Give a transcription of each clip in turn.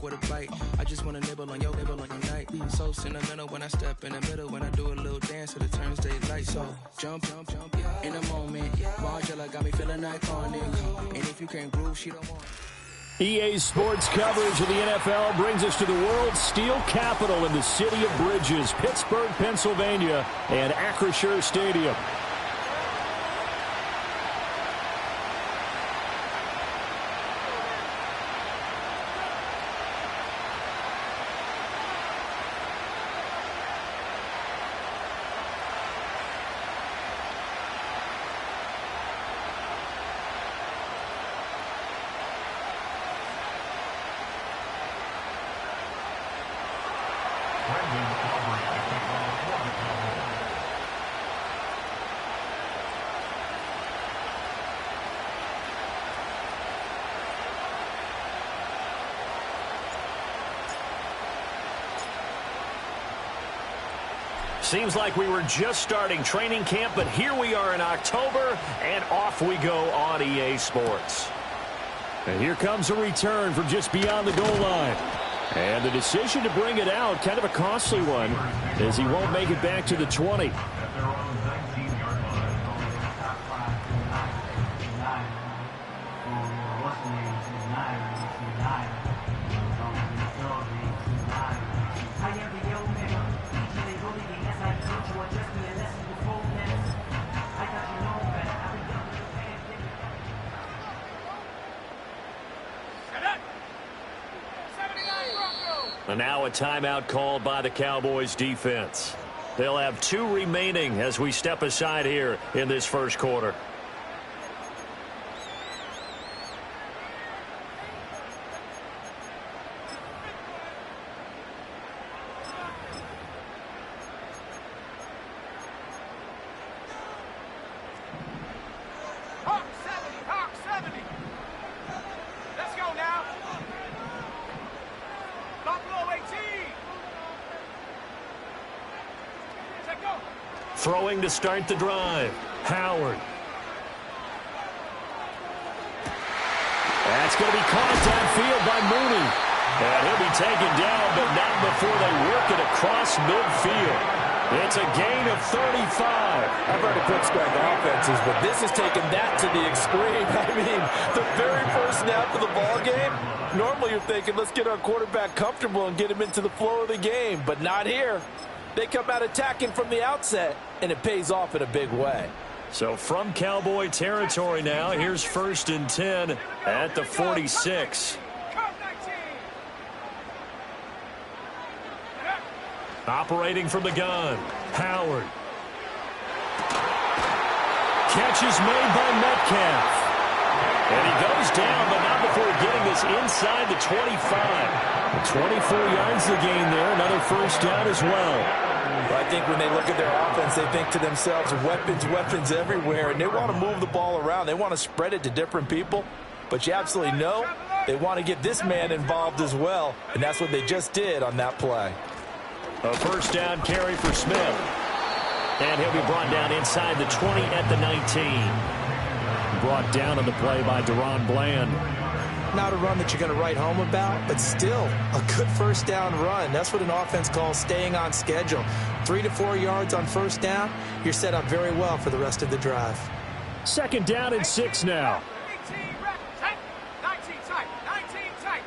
with a bite. I just wanna nibble on your night. So sentimental when I step in the middle, when I do a little dance to the turns daylight. So jump, in the moment. Margella got me feeling iconic. And if you can't groove, she don't want. EA Sports coverage of the NFL brings us to the world's steel capital in the city of bridges, Pittsburgh, Pennsylvania, and Acrisure Stadium. Seems like we were just starting training camp, but here we are in October, and off we go on EA Sports. And here comes a return from just beyond the goal line. And the decision to bring it out, kind of a costly one, as he won't make it back to the 20. And now a timeout called by the Cowboys defense. They'll have 2 remaining as we step aside here in this first quarter. Throwing to start the drive. Howard. That's going to be caught downfield by Mooney. And he'll be taken down, but not before they work it across midfield. It's a gain of 35. I've heard of quick start offenses, but this has taken that to the extreme. I mean, the very first snap of the ball game, normally you're thinking, let's get our quarterback comfortable and get him into the flow of the game, but not here. They come out attacking from the outset, and it pays off in a big way. So from Cowboy territory now, here's 1st and 10 at the 46. Operating from the gun, Howard. Catch is made by Metcalf. And he goes down, but not before getting this inside the 25. 24 yards to gain there, another first down as well. I think when they look at their offense, they think to themselves, weapons everywhere, and they want to move the ball around. They want to spread it to different people, but you absolutely know they want to get this man involved as well, and that's what they just did on that play. A first down carry for Smith. And he'll be brought down inside the 20 at the 19. Brought down on the play by Deron Bland. Not a run that you're going to write home about, but still a good first down run. That's what an offense calls staying on schedule. 3 to 4 yards on first down, you're set up very well for the rest of the drive. 2nd down and 6 now. 19 tight.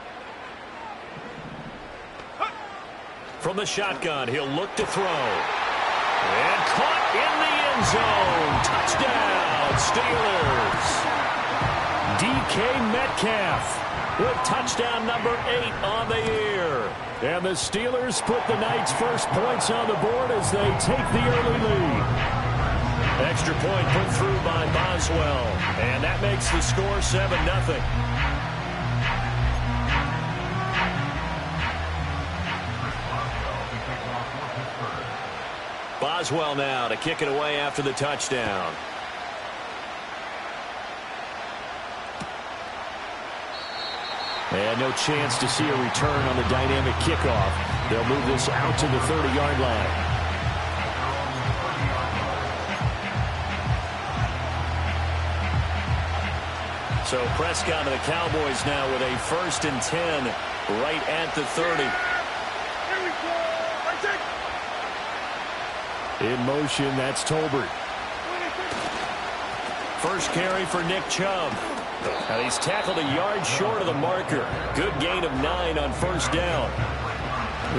From the shotgun, he'll look to throw. And caught in the end zone. Touchdown, Steelers. DK Metcalf with touchdown number 8 on the year. And the Steelers put the night's first points on the board as they take the early lead. Extra point put through by Boswell. And that makes the score 7-0. Boswell now to kick it away after the touchdown. And no chance to see a return on the dynamic kickoff. They'll move this out to the 30-yard line. So Prescott and the Cowboys now with a 1st and 10 right at the 30. In motion, that's Tolbert. First carry for Nick Chubb. And he's tackled a yard short of the marker. Good gain of 9 on first down.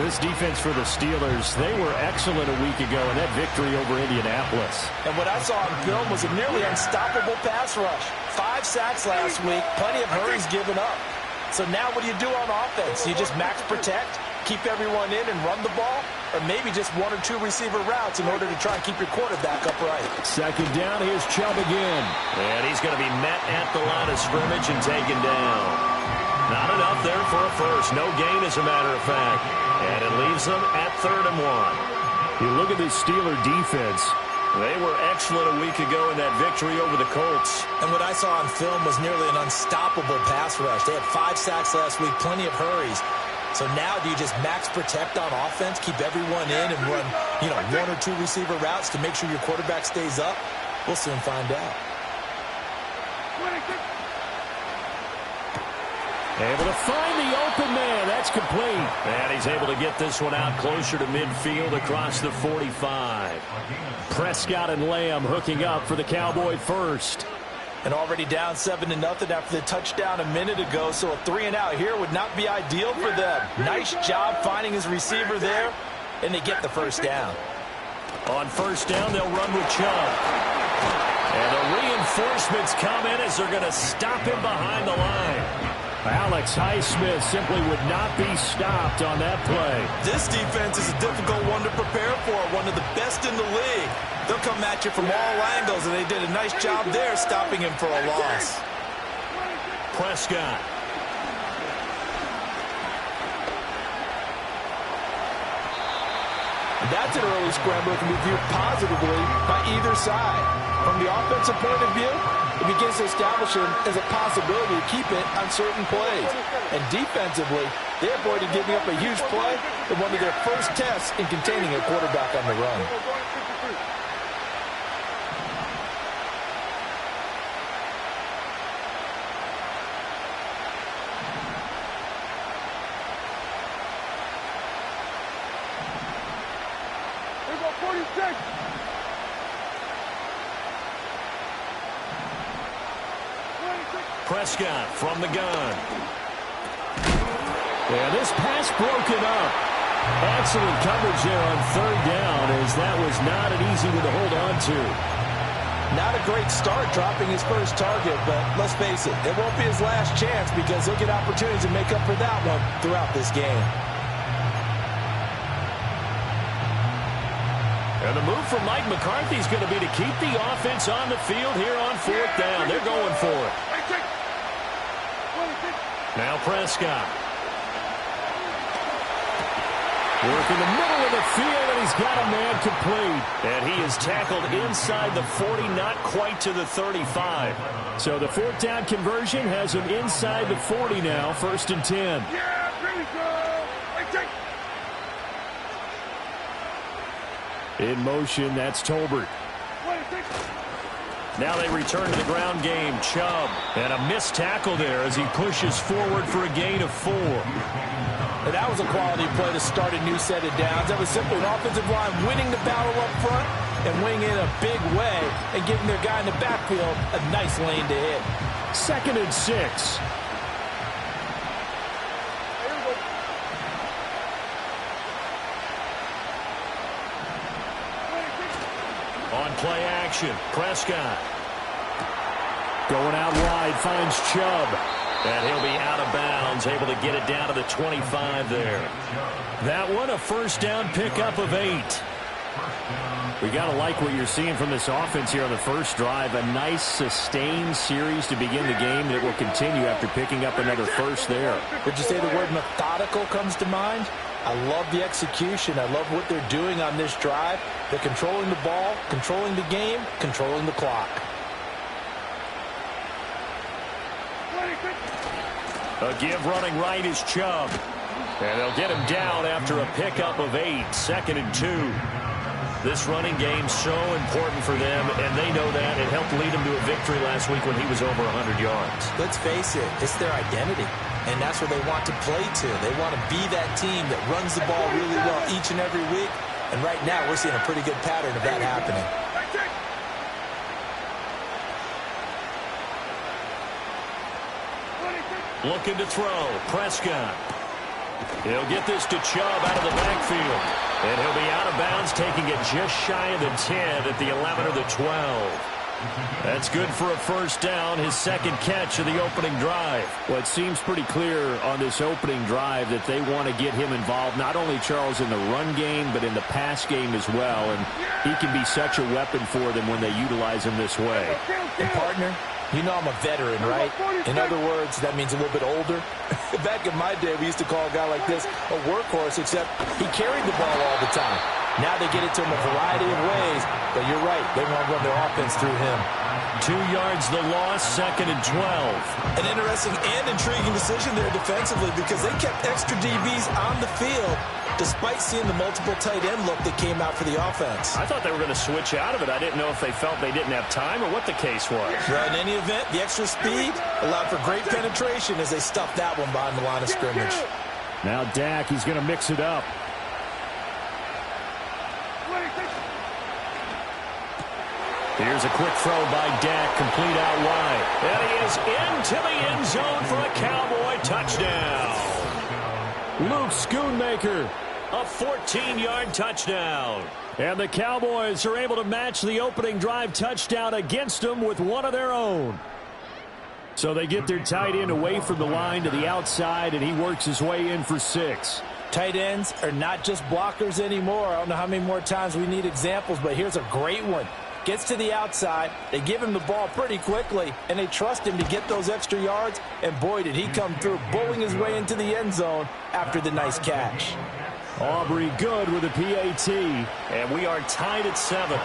This defense for the Steelers, they were excellent a week ago in that victory over Indianapolis. And what I saw on film was a nearly unstoppable pass rush. 5 sacks last week, plenty of hurries given up. So now what do you do on offense? You just max protect, keep everyone in and run the ball, or maybe just 1 or 2 receiver routes in order to try and keep your quarterback upright. Second down, here's Chubb again. And he's going to be met at the line of scrimmage and taken down. Not enough there for a first. No gain, as a matter of fact. And it leaves them at 3rd and 1. You look at this Steeler defense. They were excellent a week ago in that victory over the Colts. And what I saw on film was nearly an unstoppable pass rush. They had 5 sacks last week, plenty of hurries. So now do you just max protect on offense, keep everyone in and run, 1 or 2 receiver routes to make sure your quarterback stays up? We'll soon find out. Able to find the open man. That's complete. And he's able to get this one out closer to midfield across the 45. Prescott and Lamb hooking up for the Cowboy first. And already down 7-0 after the touchdown a minute ago, so a 3-and-out here would not be ideal for them. Nice job finding his receiver there, and they get the first down. On first down, they'll run with Chubb. And the reinforcements come in as they're going to stop him behind the line. Alex Highsmith simply would not be stopped on that play. This defense is a difficult one to prepare for, one of the best in the league. They'll come at you from all angles, and they did a nice job there stopping him for a loss. Prescott. That's an early scramble that can be viewed positively by either side. From the offensive point of view, it begins to establish him as a possibility to keep it on certain plays. And defensively, they avoided giving up a huge play in one of their first tests in containing a quarterback on the run. Prescott from the gun. And this pass broken up. Excellent coverage there on 3rd down, as that was not an easy one to hold on to. Not a great start dropping his first target, but let's face it, it won't be his last chance because he'll get opportunities to make up for that one throughout this game. And the move from Mike McCarthy is going to be to keep the offense on the field here on 4th down. They're going for it. Now Prescott. Work in the middle of the field, and he's got a man complete. And he is tackled inside the 40, not quite to the 35. So the 4th down conversion has him inside the 40 now, 1st and 10. Yeah, here we go. In motion, that's Tolbert. Now they return to the ground game. Chubb. And a missed tackle there as he pushes forward for a gain of 4. And that was a quality play to start a new set of downs. That was simply an offensive line winning the battle up front and winning in a big way and giving their guy in the backfield a nice lane to hit. 2nd and 6. On play action, Prescott. Going out wide, finds Chubb. And he'll be out of bounds, able to get it down to the 25 there. That one, a first down pickup of 8. We got to like what you're seeing from this offense here on the first drive. A nice, sustained series to begin the game that will continue after picking up another first there. Would you say the word methodical comes to mind? I love the execution. I love what they're doing on this drive. They're controlling the ball, controlling the game, controlling the clock. A give running right is Chubb. And they'll get him down after a pickup of 8. 2nd and 2. This running game's so important for them, and they know that. It helped lead them to a victory last week when he was over 100 yards. Let's face it, it's their identity. and that's what they want to play to. They want to be that team that runs the ball really well each and every week, and right now we're seeing a pretty good pattern of that happening. Looking to throw. Prescott. He'll get this to Chubb out of the backfield. And he'll be out of bounds, taking it just shy of the 10 at the 11 or the 12. That's good for a first down, his second catch of the opening drive. Well, it seems pretty clear on this opening drive that they want to get him involved, not only, Charles, in the run game, but in the pass game as well. And he can be such a weapon for them when they utilize him this way. And, partner, you know I'm a veteran, right? In other words, that means a little bit older. Back in my day, we used to call a guy like this a workhorse, except he carried the ball all the time. Now they get it to him a variety of ways, but you're right, they want to run their offense through him. 2 yards the loss, 2nd and 12. An interesting and intriguing decision there defensively because they kept extra DBs on the field despite seeing the multiple tight end look that came out for the offense. I thought they were going to switch out of it. I didn't know if they felt they didn't have time or what the case was. Well, in any event, the extra speed allowed for great penetration as they stuffed that one behind the line of scrimmage. Now Dak, he's going to mix it up. Here's a quick throw by Dak, complete out wide. And he is into the end zone for a Cowboy touchdown. Luke Schoonmaker. A 14-yard touchdown. And the Cowboys are able to match the opening drive touchdown against them with one of their own. So they get their tight end away from the line to the outside, and he works his way in for 6. Tight ends are not just blockers anymore. I don't know how many more times we need examples, but here's a great one. Gets to the outside, they give him the ball pretty quickly, and they trust him to get those extra yards, and boy, did he come through, bowling his way into the end zone after the nice catch. Aubrey good with a PAT. And we are tied at 7.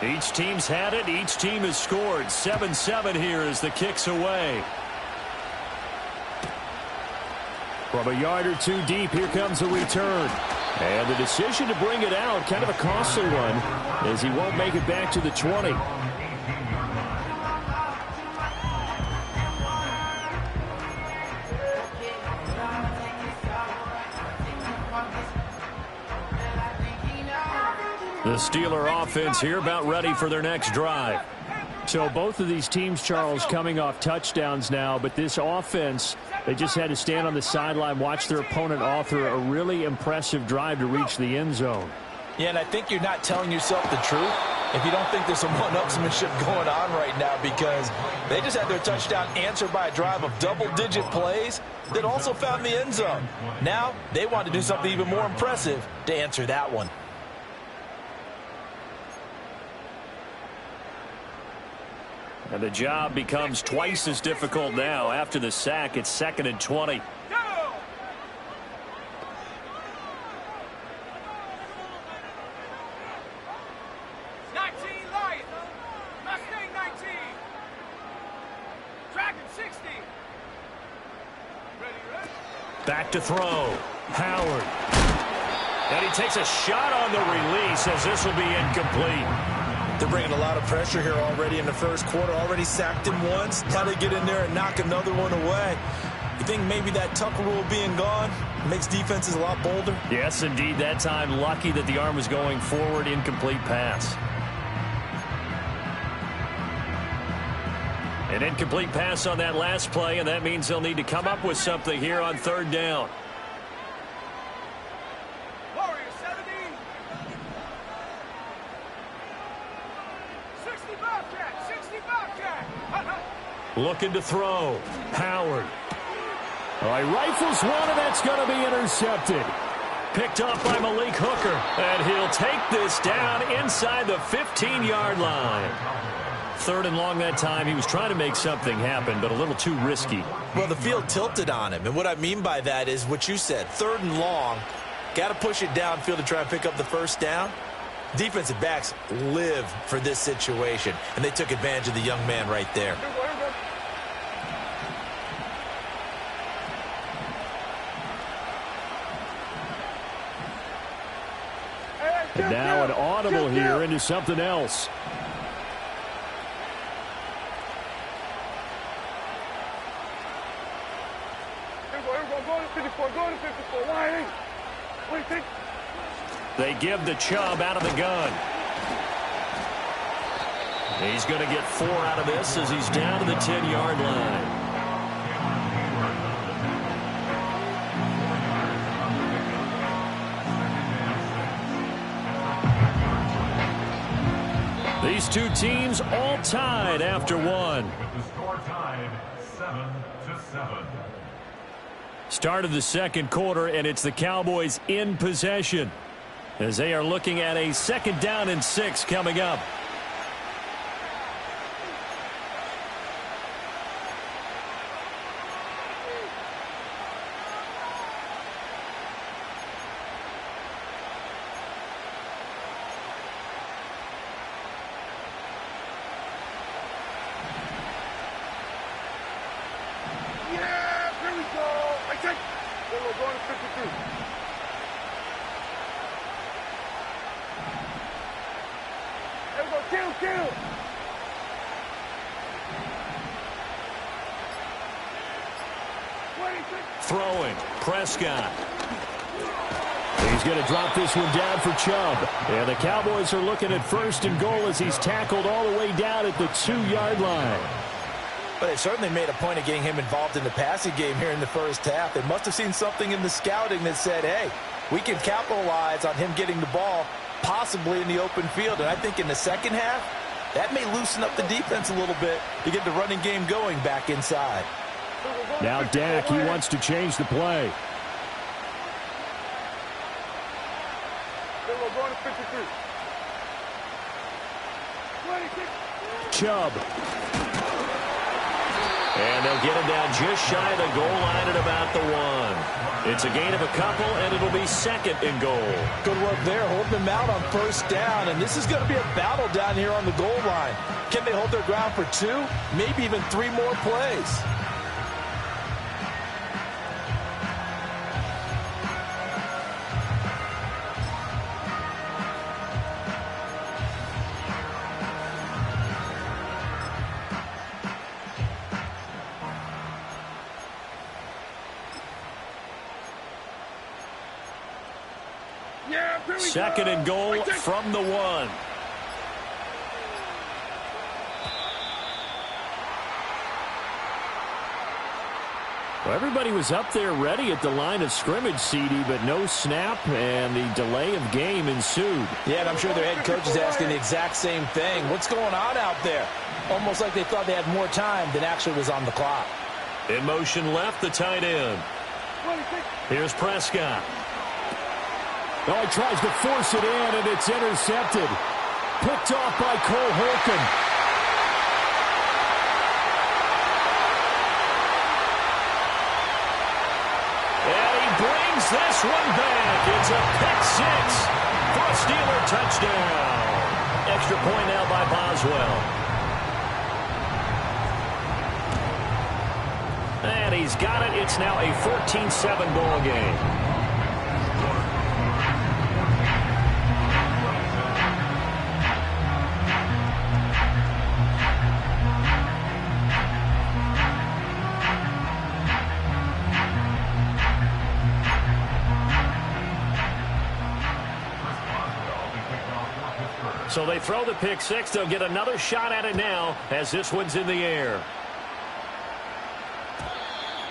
Each team's had it. Each team has scored. 7-7 here as the kick's away. From a yard or two deep, here comes a return. And the decision to bring it out, kind of a costly one, as he won't make it back to the 20. The Steeler offense here about ready for their next drive. So both of these teams, Charles, coming off touchdowns now, but this offense, they just had to stand on the sideline, watch their opponent author a really impressive drive to reach the end zone. Yeah, and I think you're not telling yourself the truth if you don't think there's some one-upsmanship going on right now, because they just had their touchdown answered by a drive of double-digit plays that also found the end zone. Now they want to do something even more impressive to answer that one. And the job becomes twice as difficult now. After the sack, it's 2nd and 20. Back to throw. Howard. And he takes a shot on the release as this will be incomplete. They're bringing a lot of pressure here already in the first quarter. Already sacked him once. How to get in there and knock another one away. You think maybe that Tucker rule being gone makes defenses a lot bolder? Yes, indeed. That time, lucky that the arm was going forward. Incomplete pass. An incomplete pass on that last play, and that means they'll need to come up with something here on 3rd down. Looking to throw. Howard. All right, rifles one, and that's going to be intercepted. Picked off by Malik Hooker. And he'll take this down inside the 15-yard line. 3rd and long that time. He was trying to make something happen, but a little too risky. Well, the field tilted on him. And what I mean by that is what you said. 3rd and long. Got to push it downfield to try and pick up the first down. Defensive backs live for this situation. And they took advantage of the young man right there. And now an audible here into something else. They give the Chubb out of the gun. He's going to get 4 out of this as he's down to the 10-yard line. These two teams all tied after one. With the score tied 7-7. Start of the second quarter, and it's the Cowboys in possession as they are looking at a 2nd down and 6 coming up. Throwing, Prescott. He's going to drop this one down for Chubb. And the Cowboys are looking at 1st and goal as he's tackled all the way down at the 2-yard line. But they certainly made a point of getting him involved in the passing game here in the first half. They must have seen something in the scouting that said, hey, we can capitalize on him getting the ball possibly in the open field. And I think in the second half, that may loosen up the defense a little bit to get the running game going back inside. Now Dak, he wants to change the play. Chubb. And they'll get him down just shy of the goal line at about the 1. It's a gain of a couple, and it'll be 2nd and goal. Good work there, holding them out on 1st down, and this is going to be a battle down here on the goal line. Can they hold their ground for 2, maybe even 3 more plays? Second and goal from the 1. Well, everybody was up there ready at the line of scrimmage, CD, but no snap, and the delay of game ensued. Yeah, and I'm sure their head coach is asking the exact same thing. What's going on out there? Almost like they thought they had more time than actually was on the clock. In motion left, the tight end. Here's Prescott. Oh, he tries to force it in, and it's intercepted. Picked off by Cole Holcomb. And he brings this one back. It's a pick 6 for a Steeler touchdown. Extra point now by Boswell. And he's got it. It's now a 14-7 ball game. So they throw the pick 6. They'll get another shot at it now as this one's in the air.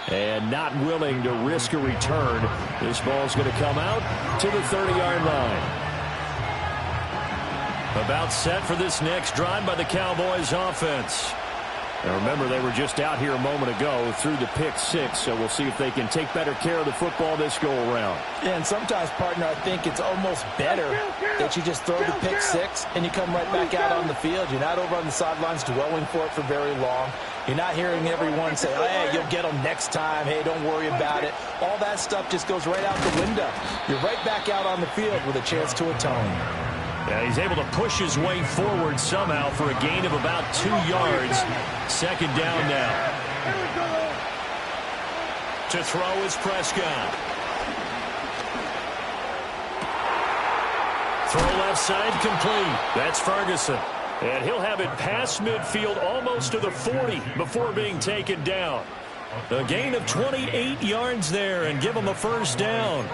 And not willing to risk a return. This ball's going to come out to the 30-yard line. About set for this next drive by the Cowboys offense. Now remember, they were just out here a moment ago through the pick 6, so we'll see if they can take better care of the football this go-around. Yeah, and sometimes, partner, I think it's almost better that you just throw the pick 6 and you come right back out on the field. You're not over on the sidelines dwelling for it for very long. You're not hearing everyone say, hey, you'll get them next time. Hey, don't worry about it. All that stuff just goes right out the window. You're right back out on the field with a chance to atone. Yeah, he's able to push his way forward somehow for a gain of about 2 yards. Second down now. To throw is Prescott. Throw inside complete. That's Ferguson. And he'll have it past midfield almost to the 40 before being taken down. A gain of 28 yards there and give him a first down.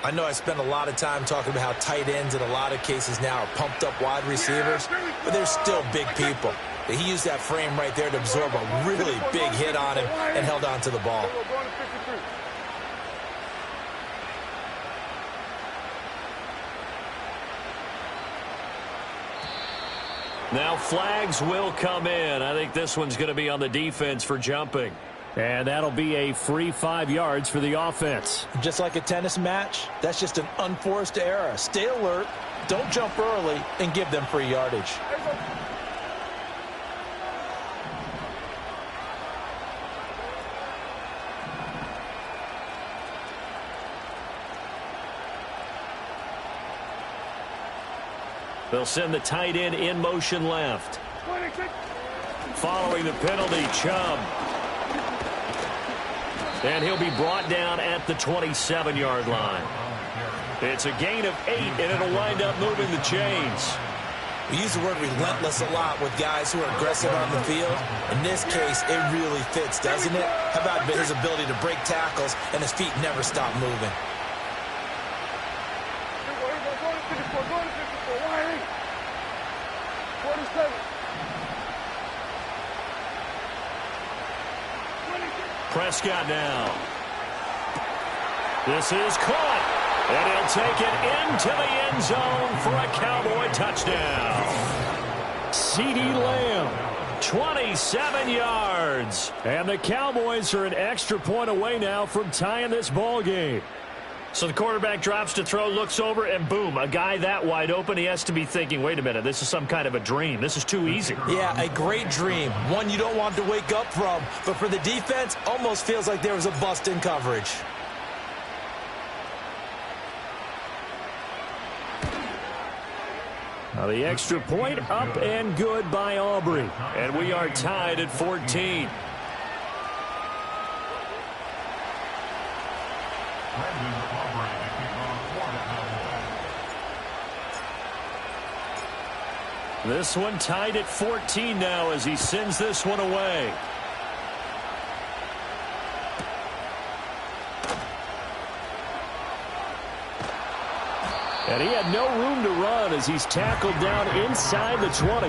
I know I spend a lot of time talking about how tight ends in a lot of cases now are pumped up wide receivers, but they're still big people. He used that frame right there to absorb a really big hit on him and held on to the ball. Now flags will come in. I think this one's going to be on the defense for jumping. And that'll be a free 5 yards for the offense. Just like a tennis match, that's just an unforced error. Stay alert, don't jump early, and give them free yardage. They'll send the tight end in motion left. Following the penalty, Chubb. And he'll be brought down at the 27-yard line. It's a gain of 8, and it'll wind up moving the chains. We use the word relentless a lot with guys who are aggressive on the field. In this case, it really fits, doesn't it? How about his ability to break tackles and his feet never stop moving? Prescott now. This is caught. And he'll take it into the end zone for a Cowboy touchdown. CeeDee Lamb, 27 yards. And the Cowboys are an extra point away now from tying this ball game. So the quarterback drops to throw, looks over, and boom, a guy that wide open. He has to be thinking, wait a minute, this is some kind of a dream. This is too easy. Yeah, a great dream. One you don't want to wake up from. But for the defense, almost feels like there was a bust in coverage. Now the extra point up and good by Aubrey. And we are tied at 14. This one tied at 14 now as he sends this one away. And he had no room to run as he's tackled down inside the 20.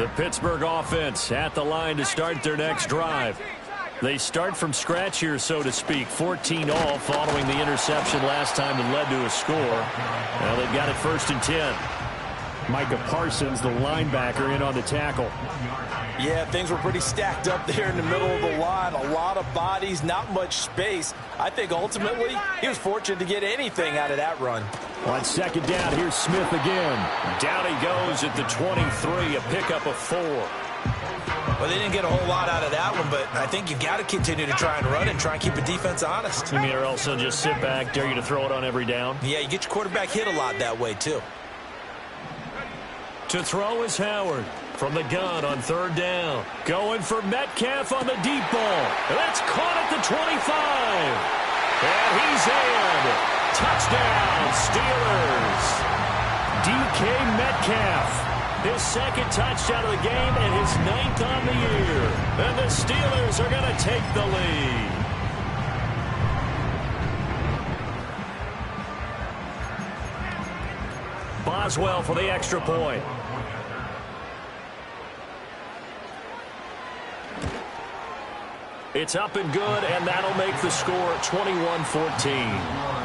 The Pittsburgh offense at the line to start their next drive. They start from scratch here, so to speak. 14 all following the interception last time that led to a score. Now they've got it 1st and 10. Micah Parsons, the linebacker, in on the tackle. Yeah, things were pretty stacked up there in the middle of the line. A lot of bodies, not much space. I think ultimately he was fortunate to get anything out of that run. On 2nd down, here's Smith again. Down he goes at the 23, a pickup of 4. Well, they didn't get a whole lot out of that one, but I think you've got to continue to try and run and try and keep the defense honest. You mean, or else they'll just sit back, dare you to throw it on every down? Yeah, you get your quarterback hit a lot that way, too. To throw is Howard from the gun on 3rd down. Going for Metcalf on the deep ball. That's caught at the 25. And he's in. Touchdown, Steelers. DK Metcalf. His 2nd touchdown of the game and his 9th on the year. And the Steelers are going to take the lead. Boswell for the extra point. It's up and good, and that'll make the score 21-14.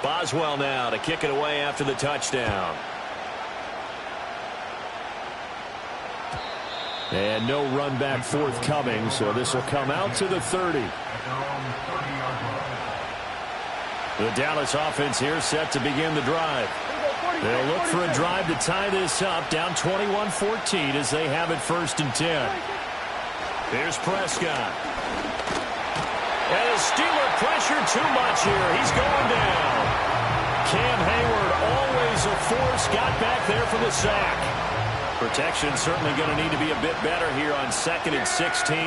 Boswell now to kick it away after the touchdown. And no run back forthcoming, so this will come out to the 30. The Dallas offense here set to begin the drive. They'll look for a drive to tie this up, down 21-14 as they have it 1st and 10. Here's Prescott. And the Steeler pressure too much here. He's going down. Cam Hayward always was a force, got back there for the sack. Protection certainly going to need to be a bit better here on 2nd and 16.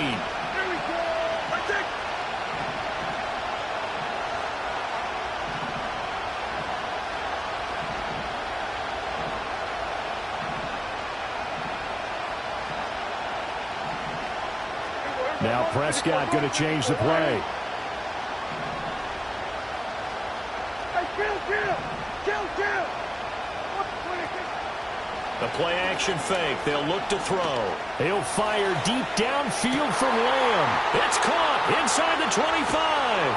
Now Prescott going to change the play. The play action fake. They'll look to throw. He'll fire deep downfield from Lamb. It's caught inside the 25.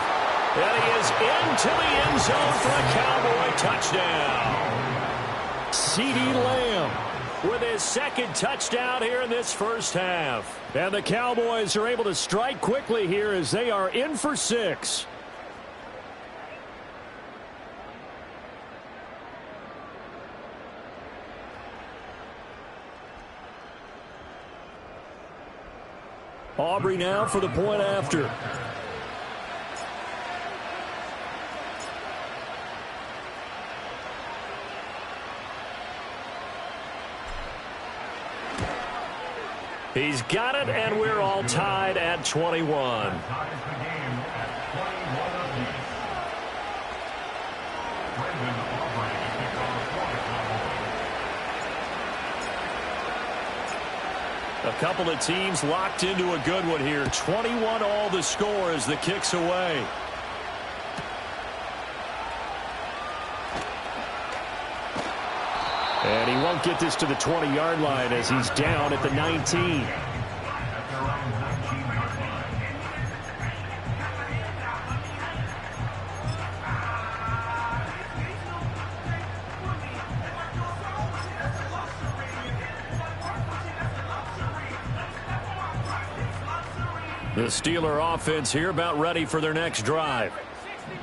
And he is into the end zone for a Cowboy touchdown. CeeDee Lamb with his 2nd touchdown here in this first half. And the Cowboys are able to strike quickly here as they are in for 6. Aubrey now for the point after. He's got it, and we're all tied at 21. A couple of teams locked into a good one here. 21 all the score as the kick's away. And he won't get this to the 20-yard line as he's down at the 19. The Steeler offense here about ready for their next drive.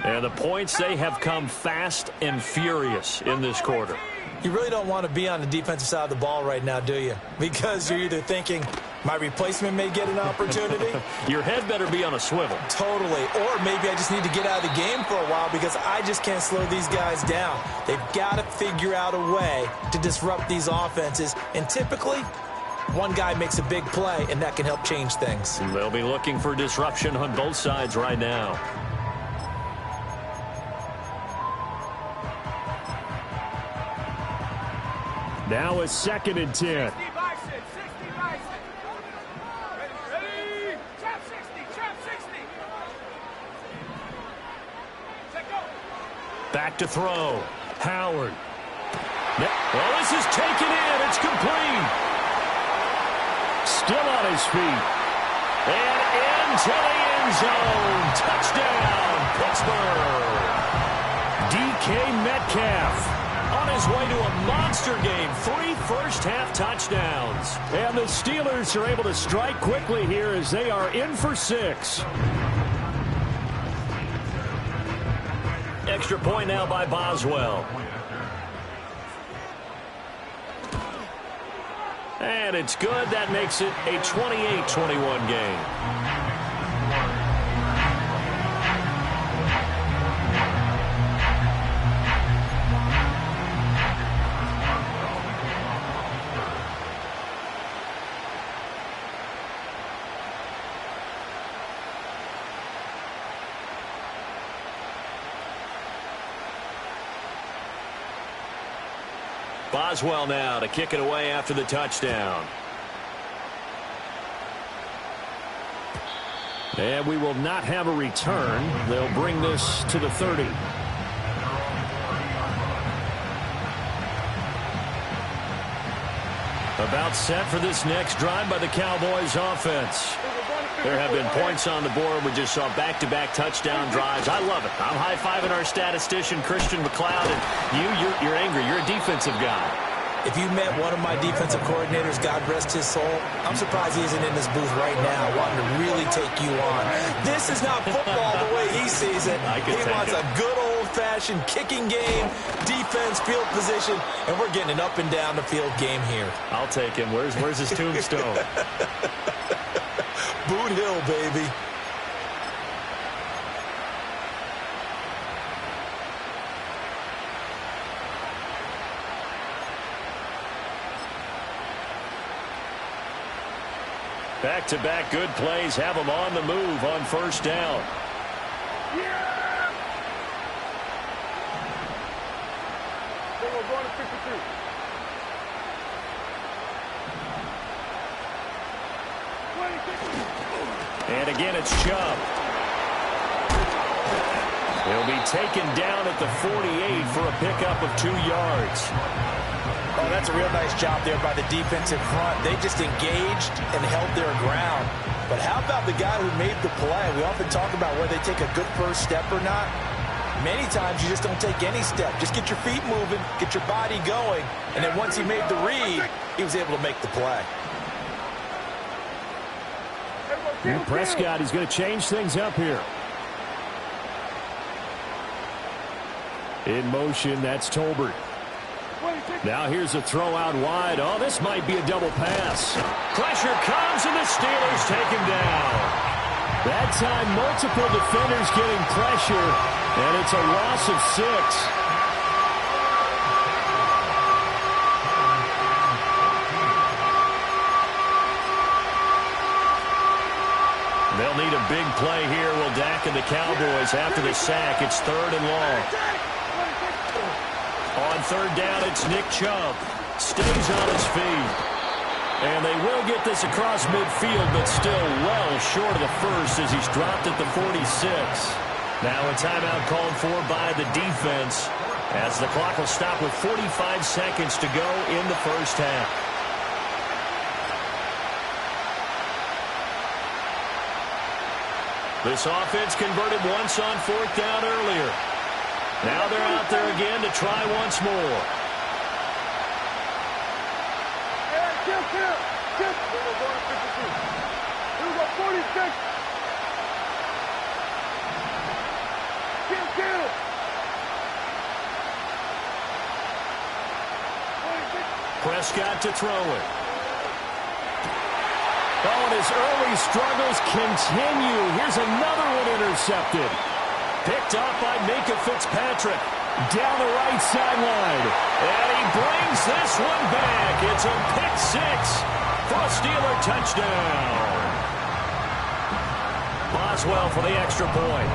And the points, they have come fast and furious in this quarter. You really don't want to be on the defensive side of the ball right now, do you? Because you're either thinking, my replacement may get an opportunity. Your head better be on a swivel. Totally. Or maybe I just need to get out of the game for a while because I just can't slow these guys down. They've got to figure out a way to disrupt these offenses. And typically, one guy makes a big play, and that can help change things. They'll be looking for disruption on both sides right now. Now it's 2nd and 10. Back to throw. Howard. Well, this is taken in. It's complete. Still on his feet. And into the end zone. Touchdown, Pittsburgh. DK Metcalf on his way to a monster game. 3 first-half touchdowns. And the Steelers are able to strike quickly here as they are in for 6. Extra point now by Boswell. And it's good. That makes it a 28-21 game. Boswell now to kick it away after the touchdown. And we will not have a return. They'll bring this to the 30. About set for this next drive by the Cowboys offense. There have been points on the board. We just saw back-to-back touchdown drives. I love it. I'm high-fiving our statistician, Christian McLeod, and you're angry. You're a defensive guy. If you met one of my defensive coordinators, God rest his soul, I'm surprised he isn't in this booth right now wanting to really take you on. This is not football the way he sees it. He wants a good old-fashioned kicking game, defense, field position, and we're getting an up and down the field game here. I'll take him. Where's his tombstone? Boot Hill, baby. Back-to-back good plays have them on the move on first down. And again, it's Chubb. He'll be taken down at the 48 for a pickup of 2 yards. Oh, that's a real nice job there by the defensive front. They just engaged and held their ground. But how about the guy who made the play? We often talk about whether they take a good first step or not. Many times you just don't take any step. Just get your feet moving, get your body going, and then once he made the read, he was able to make the play. And Prescott, he's going to change things up here. In motion, that's Tolbert. Now here's a throw out wide. Oh, this might be a double pass. Pressure comes, and the Steelers take him down. That time, multiple defenders getting pressure, and it's a loss of 6. They'll need a big play here. Will Dak and the Cowboys after the sack. It's 3rd and long. On 3rd down, it's Nick Chubb. Stays on his feet. And they will get this across midfield, but still well short of the first as he's dropped at the 46. Now a timeout called for by the defense as the clock will stop with 45 seconds to go in the first half. This offense converted once on 4th down earlier. Now they're out there again to try once more. Prescott to throw it. Oh, and his early struggles continue. Here's another one intercepted. Picked off by Minka Fitzpatrick. Down the right sideline. And he brings this one back. It's a pick 6 for a Steeler touchdown. Boswell for the extra point.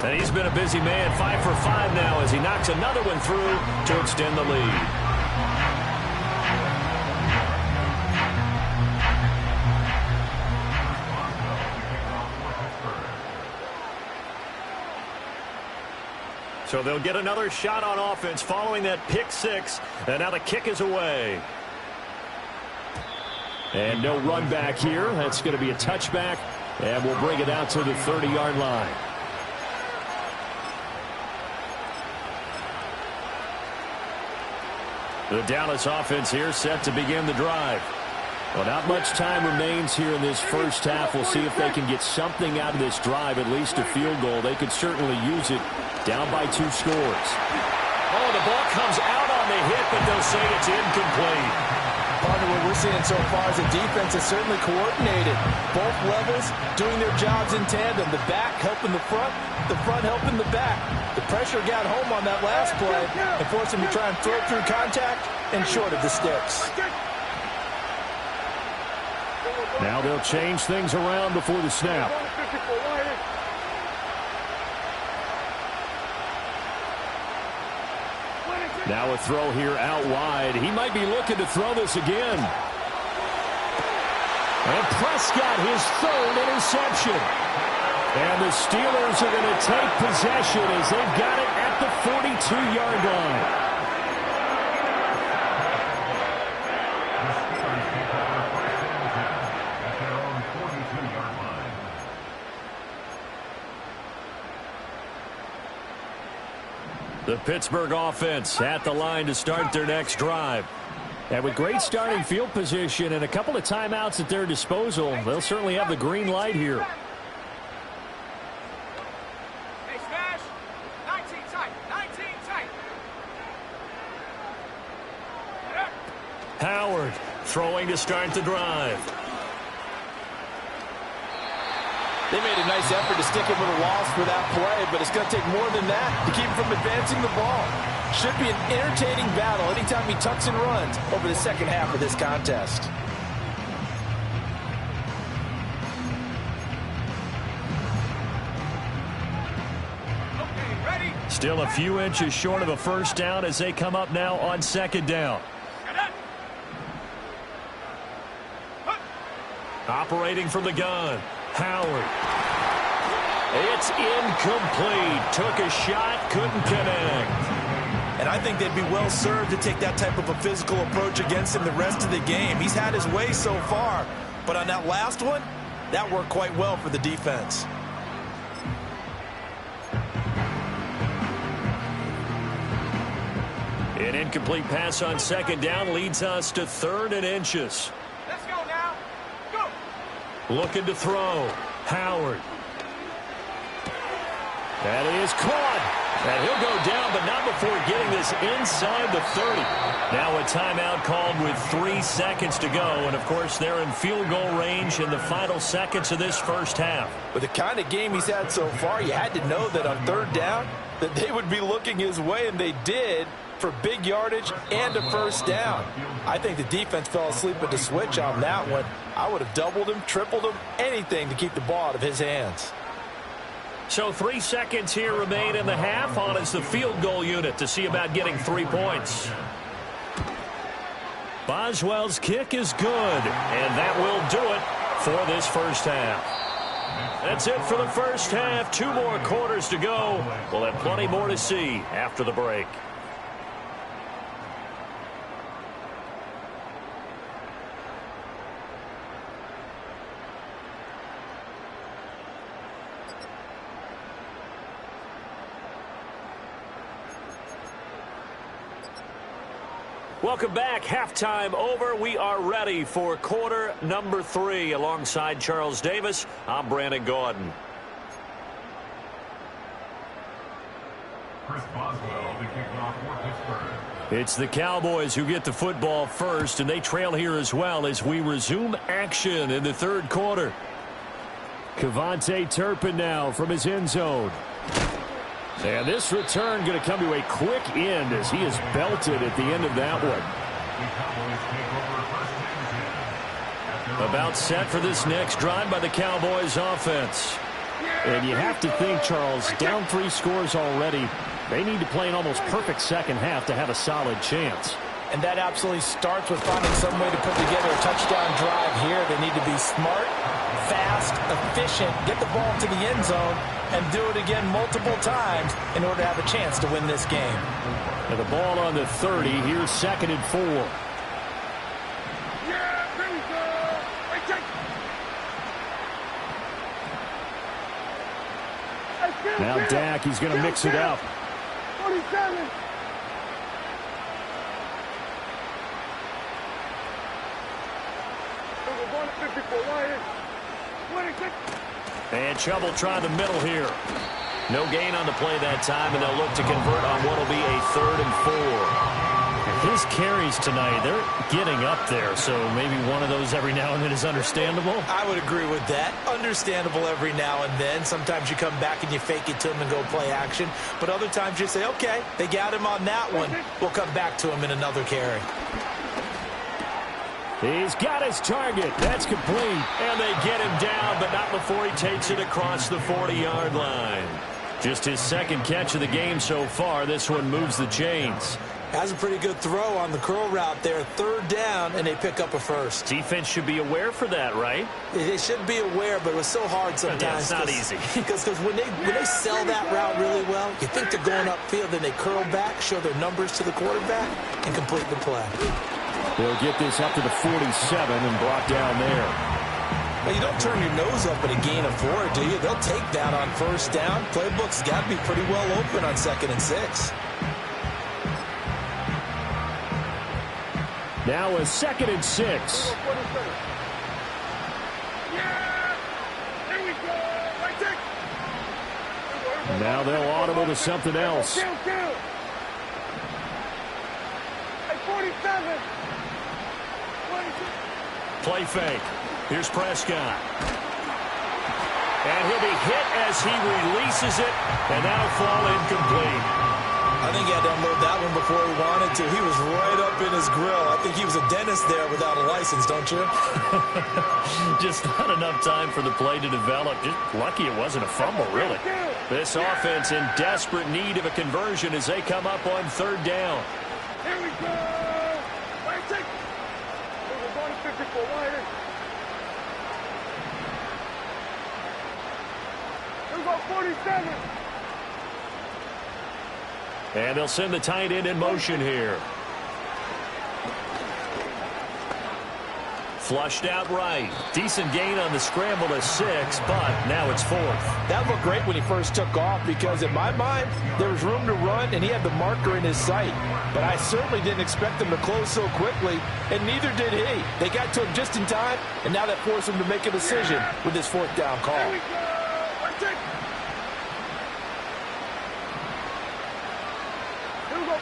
And he's been a busy man. 5 for 5 now as he knocks another one through to extend the lead. So they'll get another shot on offense following that pick 6. And now the kick is away. And no run back here. That's going to be a touchback. And we'll bring it out to the 30-yard line. The Dallas offense here set to begin the drive. Well, not much time remains here in this first half. We'll see if they can get something out of this drive, at least a field goal. They could certainly use it. Down by 2 scores. Oh, the ball comes out on the hit, but they'll say it's incomplete. Partner, what we're seeing so far is the defense is certainly coordinated. Both levels doing their jobs in tandem. The back helping the front helping the back. The pressure got home on that last play and forced him to try and throw through contact and short of the sticks. Now they'll change things around before the snap. Now a throw here out wide. He might be looking to throw this again. And Prescott, his 3rd interception. And the Steelers are going to take possession as they've got it at the 42-yard line. The Pittsburgh offense at the line to start their next drive. And with great starting field position and a couple of timeouts at their disposal, they'll certainly have the green light here. Hey, Smash. 19 tight. 19 tight. Howard throwing to start the drive. They made a a nice effort to stick him with a loss for that play, but it's going to take more than that to keep him from advancing the ball. Should be an entertaining battle anytime he tucks and runs over the second half of this contest. Still a few inches short of a first down as they come up now on second down. Operating from the gun, Howard. It's incomplete. Took a shot, couldn't connect. And I think they'd be well served to take that type of a physical approach against him the rest of the game. He's had his way so far, but on that last one, that worked quite well for the defense. An incomplete pass on second down leads us to 3rd and inches. Let's go now. Go. Looking to throw. Howard. That is caught. And he'll go down, but not before getting this inside the 30. Now a timeout called with 3 seconds to go. And, of course, they're in field goal range in the final seconds of this first half. With the kind of game he's had so far, you had to know that on 3rd down that they would be looking his way, and they did, for big yardage and a first down. I think the defense fell asleep at the switch on that one. I would have doubled him, tripled him, anything to keep the ball out of his hands. So 3 seconds here remain in the half. On is the field goal unit to see about getting 3 points. Boswell's kick is good, and that will do it for this first half. That's it for the first half. 2 more quarters to go. We'll have plenty more to see after the break. Welcome back. Halftime over. We are ready for quarter number 3. Alongside Charles Davis, I'm Brandon Gordon. Chris Boswell, the kickoff for Pittsburgh. It's the Cowboys who get the football first, and they trail here as well as we resume action in the 3rd quarter. Kevontae Turpin now from his end zone. And this return going to come to a quick end as he is belted at the end of that one. About set for this next drive by the Cowboys offense. And you have to think, Charles, down 3 scores already. They need to play an almost perfect second half to have a solid chance. And that absolutely starts with finding some way to put together a touchdown drive here. They need to be smart, fast, efficient, get the ball to the end zone, and do it again multiple times in order to have a chance to win this game. And the ball on the 30. Here's 2nd and 4. Now Dak, he's going to mix it up. 47. And Chubb will try the middle here. No gain on the play that time, and they'll look to convert on what will be a 3rd and 4. His carries tonight, they're getting up there, so maybe one of those every now and then is understandable. I would agree with that. Understandable every now and then. Sometimes you come back and you fake it to him and go play action. But other times you say, okay, they got him on that one. We'll come back to him in another carry. He's got his target. That's complete. And they get him down, but not before he takes it across the 40-yard line. Just his 2nd catch of the game so far. This one moves the chains. Has a pretty good throw on the curl route there. 3rd down, and they pick up a first. Defense should be aware for that, right? They should be aware, but it was so hard sometimes. Yeah, it's not easy. Because when they sell that route really well, you think they're going upfield, then they curl back, show their numbers to the quarterback, and complete the play. They'll get this up to the 47 and brought down there. Now, you don't turn your nose up at a gain of 4, do you? They'll take that on 1st down. Playbook's got to be pretty well open on 2nd and 6. Now a 2nd and 6. Now they'll audible to something else. Play fake. Here's Prescott. And he'll be hit as he releases it, and that'll fall incomplete. I think he had to unload that one before he wanted to. He was right up in his grill. I think he was a dentist there without a license, don't you? Just not enough time for the play to develop. Just lucky it wasn't a fumble, really. This offense in desperate need of a conversion as they come up on third down. Here we go. Wait, take. We're going to 54 wider. We're going 47. And they'll send the tight end in motion here. Flushed out right. Decent gain on the scramble to 6, but now it's 4th. That looked great when he first took off because, in my mind, there was room to run, and he had the marker in his sight. But I certainly didn't expect him to close so quickly, and neither did he. They got to him just in time, and now that forced him to make a decision with his 4th down call. Here we go.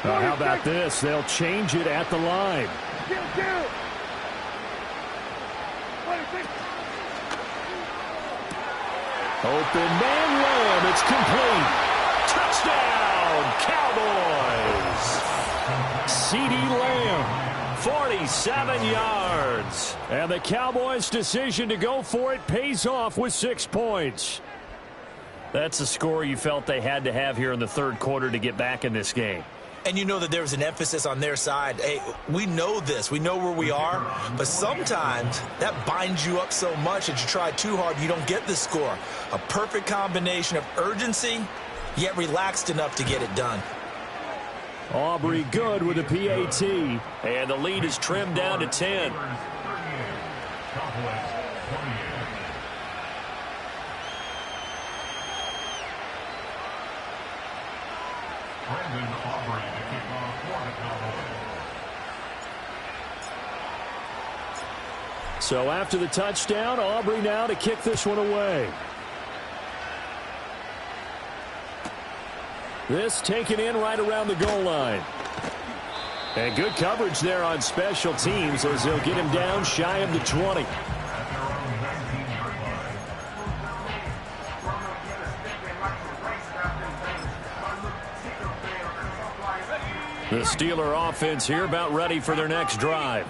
How about this? They'll change it at the line. Open man Lamb. It's complete. Touchdown, Cowboys. CeeDee Lamb. 47 yards. And the Cowboys' decision to go for it pays off with 6 points. That's a score you felt they had to have here in the third quarter to get back in this game. And you know that there was an emphasis on their side. Hey, we know this. We know where we are. But sometimes that binds you up so much that you try too hard, you don't get the score. A perfect combination of urgency, yet relaxed enough to get it done. Aubrey good with a PAT. And the lead is trimmed down to 10. So after the touchdown, Aubrey now to kick this one away. This taken in right around the goal line. And good coverage there on special teams as they'll get him down shy of the 20. The Steeler offense here about ready for their next drive.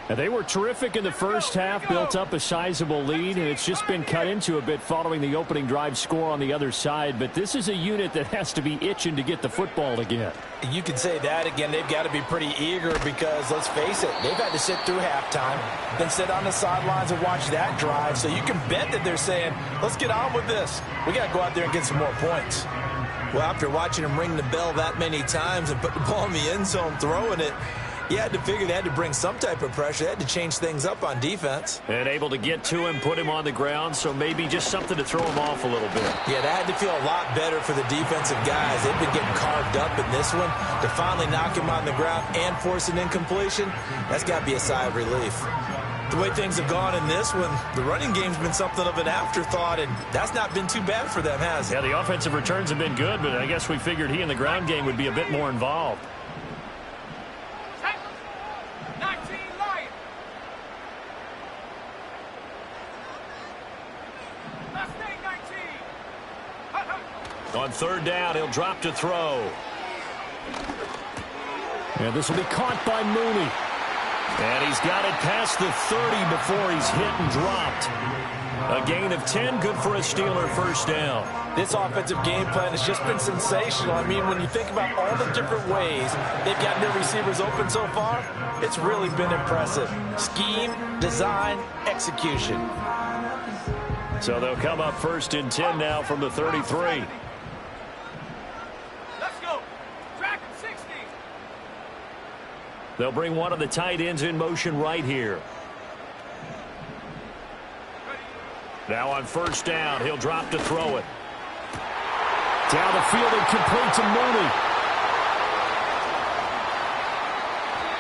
And they were terrific in the first half, built up a sizable lead, and it's just been cut into a bit following the opening drive score on the other side. But this is a unit that has to be itching to get the football again. You can say that again. They've got to be pretty eager because, let's face it, they've had to sit through halftime, then sit on the sidelines and watch that drive. So you can bet that they're saying, let's get on with this. We got to go out there and get some more points. Well, after watching them ring the bell that many times and put the ball in the end zone throwing it, you had to figure they had to bring some type of pressure. They had to change things up on defense. And able to get to him, put him on the ground, so maybe just something to throw him off a little bit. Yeah, that had to feel a lot better for the defensive guys. They've been getting carved up in this one. To finally knock him on the ground and force an incompletion, that's got to be a sigh of relief. The way things have gone in this one, the running game's been something of an afterthought, and that's not been too bad for them, has it? Yeah, the offensive returns have been good, but I guess we figured he in the ground game would be a bit more involved. 19 Lions. Last name 19. On third down, he'll drop to throw. And this will be caught by Mooney. And he's got it past the 30 before he's hit and dropped. A gain of 10, good for a Steeler first down. This offensive game plan has just been sensational. I mean, when you think about all the different ways they've gotten their receivers open so far, it's really been impressive. Scheme, design, execution. So they'll come up first and 10 now from the 33. Let's go. Track 60. They'll bring one of the tight ends in motion right here. Now on first down, he'll drop to throw it. Down the field and complete to Mooney.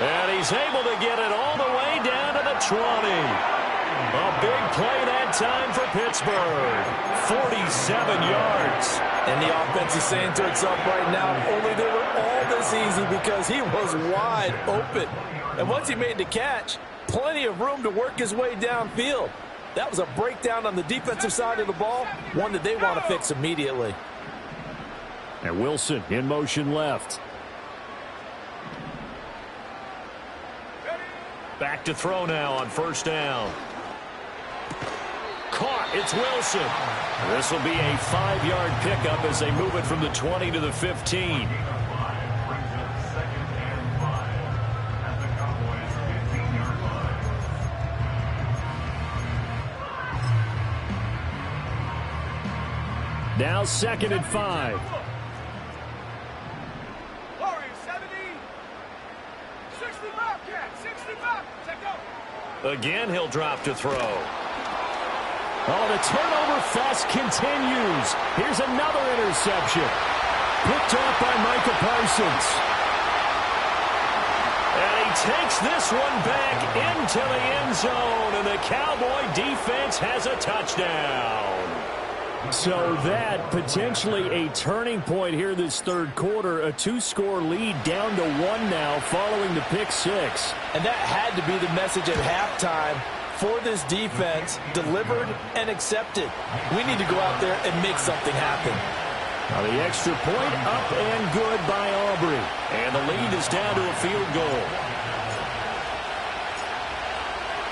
And he's able to get it all the way down to the 20. A big play that time for Pittsburgh. 47 yards. And the offense is saying to itself right now, only they were all this easy because he was wide open. And once he made the catch, plenty of room to work his way downfield. That was a breakdown on the defensive side of the ball, one that they want to fix immediately. And Wilson in motion left. Back to throw now on first down. Caught. It's Wilson. This will be a 5-yard pickup as they move it from the 20 to the 15. Now 2nd and 5. Again, he'll drop to throw. Oh, the turnover fest continues. Here's another interception. Picked off by Micah Parsons. And he takes this one back into the end zone, and the Cowboy defense has a touchdown. So that potentially a turning point here this third quarter. A 2-score lead down to 1 now following the pick 6. And that had to be the message at halftime for this defense, delivered and accepted. We need to go out there and make something happen. Now the extra point up and good by Aubrey. And the lead is down to a field goal.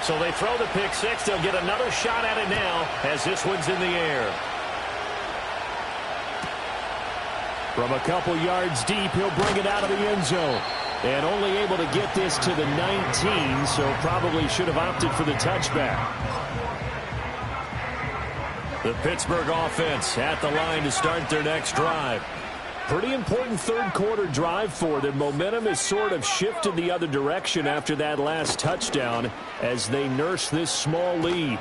So they throw the pick 6. They'll get another shot at it now as this one's in the air. From a couple yards deep, he'll bring it out of the end zone. And only able to get this to the 19, so probably should have opted for the touchback. The Pittsburgh offense at the line to start their next drive. Pretty important third quarter drive for them. Momentum has sort of shifted the other direction after that last touchdown as they nurse this small lead.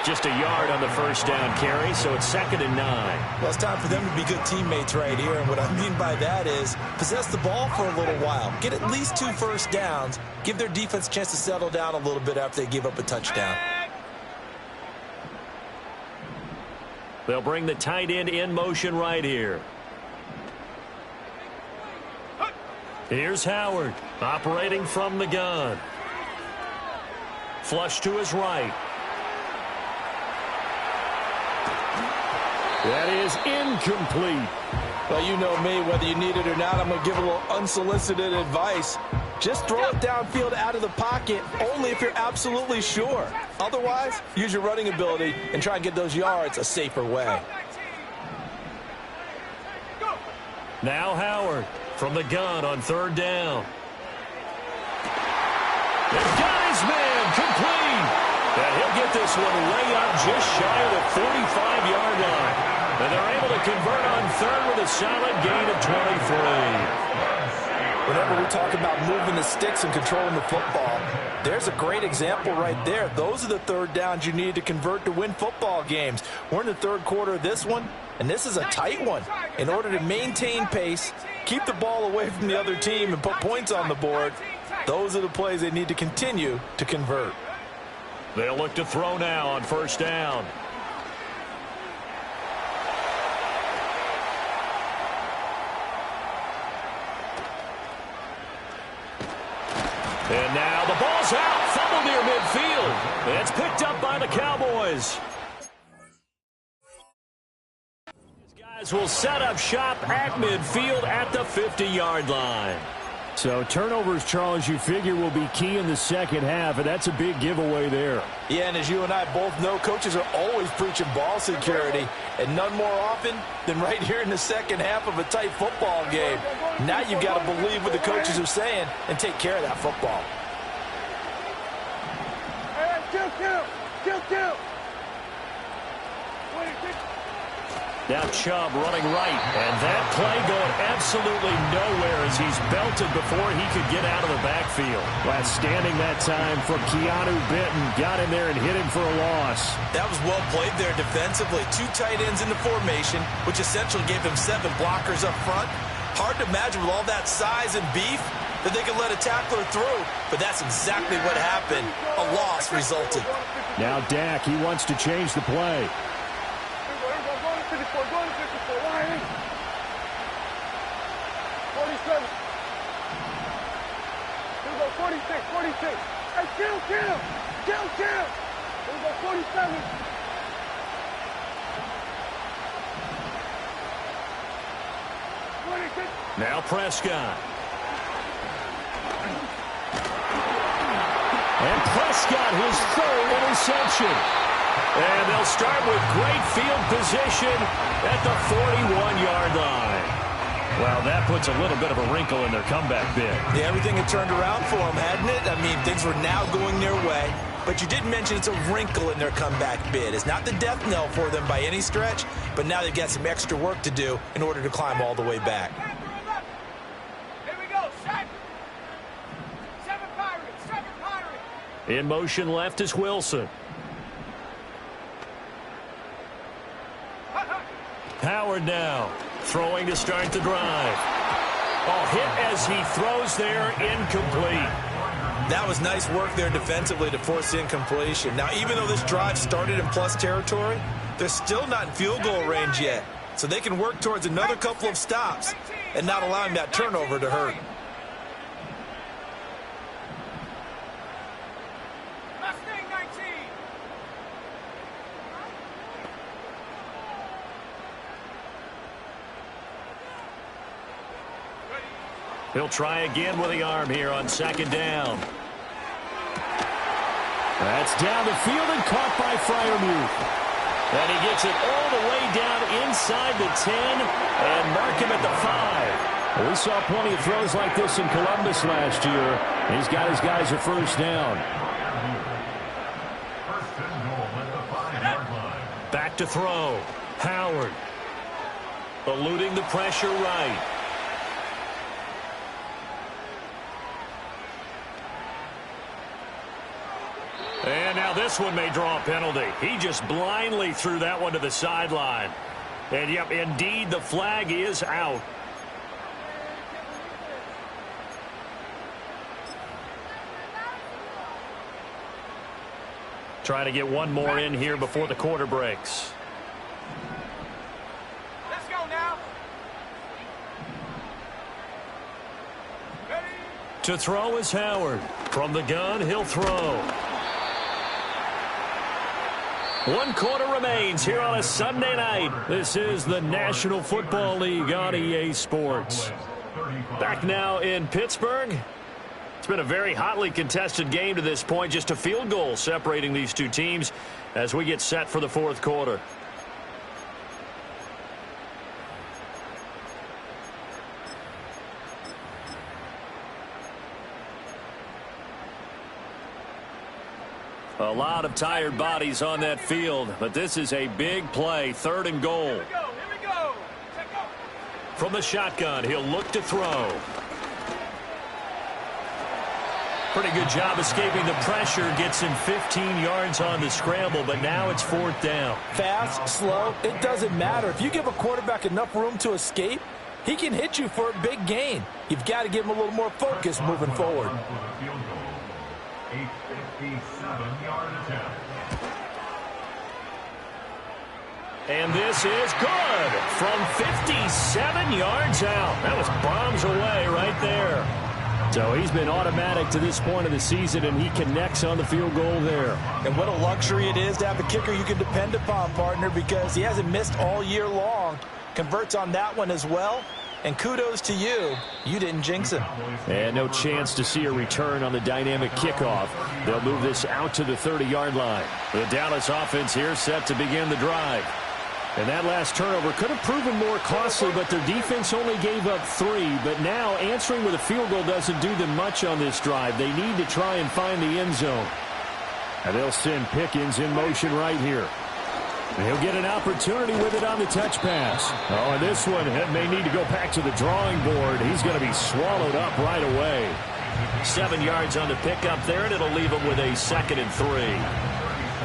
Just a yard on the first down carry, so it's 2nd and 9. Well, it's time for them to be good teammates right here. And what I mean by that is possess the ball for a little while. Get at least 2 first downs. Give their defense a chance to settle down a little bit after they give up a touchdown. They'll bring the tight end in motion right here. Here's Howard operating from the gun. Flush to his right. That is incomplete. Well, you know me, whether you need it or not, I'm going to give a little unsolicited advice. Just throw it downfield out of the pocket only if you're absolutely sure. Otherwise, use your running ability and try and get those yards a safer way. Now Howard from the gun on 3rd down. And got his man complete. And he'll get this one way up just shy of the 45-yard line. And they're able to convert on 3rd with a solid gain of 23. Whenever we talk about moving the sticks and controlling the football, there's a great example right there. Those are the 3rd downs you need to convert to win football games. We're in the 3rd quarter of this one, and this is a tight one. In order to maintain pace, keep the ball away from the other team, and put points on the board, those are the plays they need to continue to convert. They'll look to throw now on 1st down. And now the ball's out. Fumble near midfield. It's picked up by the Cowboys. These guys will set up shop at midfield at the 50-yard line. So turnovers, Charles, you figure will be key in the second half, and that's a big giveaway there. Yeah, and as you and I both know, coaches are always preaching ball security, and none more often than right here in the second half of a tight football game. Now you've got to believe what the coaches are saying and take care of that football. Kill. Now Chubb running right, and that play going absolutely nowhere as he's belted before he could get out of the backfield. Standing that time from Keanu Benton. Got in there and hit him for a loss. That was well played there defensively. 2 tight ends in the formation, which essentially gave him 7 blockers up front. Hard to imagine with all that size and beef that they could let a tackler through, but that's exactly what happened. A loss resulted. Now Dak, he wants to change the play. 46. Hey, kill. we go 47. Now Prescott. And Prescott, his third interception. And they'll start with great field position at the 41-yard line. Well, that puts a little bit of a wrinkle in their comeback bid. Yeah, everything had turned around for them, hadn't it? I mean, things were now going their way. But you did mention it's a wrinkle in their comeback bid. It's not the death knell for them by any stretch, but now they've got some extra work to do in order to climb all the way back. Here we go, set. 7 Pirates, 7 Pirates. In motion left is Wilson. Howard now throwing to start the drive. Oh, hit as he throws there, incomplete. That was nice work there defensively to force incompletion. Now, even though this drive started in plus territory, they're still not in field goal range yet. So they can work towards another couple of stops and not allowing that turnover to hurt. Mustang 19. He'll try again with the arm here on second down. That's down the field and caught by Freiermuth. And he gets it all the way down inside the 10 and mark him at the 5. Well, we saw plenty of throws like this in Columbus last year. He's got his guys a first down. First and goal at the 5-yard line. Back to throw. Howard. Eluding the pressure right. And now this one may draw a penalty. He just blindly threw that one to the sideline. And, yep, indeed, the flag is out. Trying to get one more in here before the quarter breaks. Let's go now. Ready? To throw is Howard. From the gun, he'll throw. 1 quarter remains here on a Sunday night. This is the National Football League on EA Sports. Back now in Pittsburgh. It's been a very hotly contested game to this point. Just a field goal separating these two teams as we get set for the fourth quarter. A lot of tired bodies on that field, but this is a big play, 3rd and goal. Here we go. Check go. From the shotgun, he'll look to throw. Pretty good job escaping the pressure. Gets him 15 yards on the scramble, but now it's 4th down. Fast, slow, it doesn't matter. If you give a quarterback enough room to escape, he can hit you for a big gain. You've got to give him a little more focus moving forward. 857-yard attempt. And this is good from 57 yards out. That was bombs away right there. So he's been automatic to this point of the season, and he connects on the field goal there. And what a luxury it is to have a kicker you can depend upon, partner, because he hasn't missed all year long. Converts on that one as well. And kudos to you. You didn't jinx him. And no chance to see a return on the dynamic kickoff. They'll move this out to the 30-yard line. The Dallas offense here set to begin the drive. And that last turnover could have proven more costly, but their defense only gave up 3. But now answering with a field goal doesn't do them much on this drive. They need to try and find the end zone. And they'll send Pickens in motion right here. And he'll get an opportunity with it on the touch pass. Oh, and this one may need to go back to the drawing board. He's going to be swallowed up right away. 7 yards on the pickup there, and it'll leave him with a 2nd and 3.